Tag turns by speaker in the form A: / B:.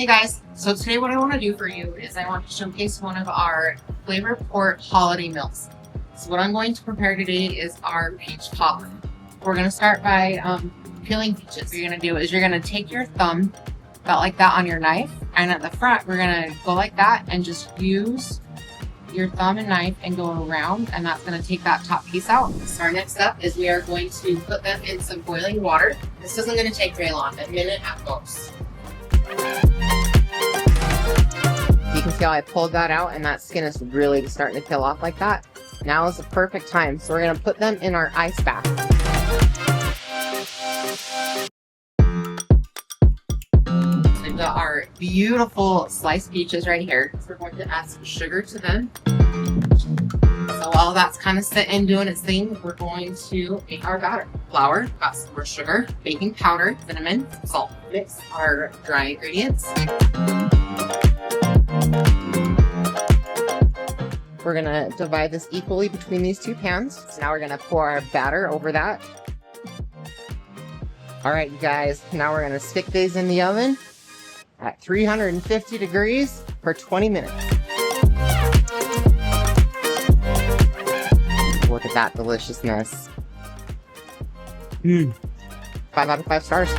A: Hey guys, so today what I want to do for you is I want to showcase one of our flavor port holiday meals. So what I'm going to prepare today is our peach cobbler. We're going to start by peeling peaches. What you're going to do is you're going to take your thumb about like that on your knife, and at the front we're going to go like that and just use your thumb and knife and go around, and that's going to take that top piece out. So our next step is we are going to put them in some boiling water. This isn't going to take very long, a minute at most. You can see how I pulled that out and that skin is really starting to peel off like that. Now is the perfect time. So we're going to put them in our ice bath. We've got our beautiful sliced peaches right here. So we're going to add some sugar to them. So while that's kind of sitting doing its thing, we're going to make our batter. Flour, got some more sugar, baking powder, cinnamon, salt. Mix our dry ingredients. We're gonna divide this equally between these two pans. So now we're gonna pour our batter over that. All right, you guys, now we're gonna stick these in the oven at 350 degrees for 20 minutes. Look at that deliciousness. 5 out of 5 stars.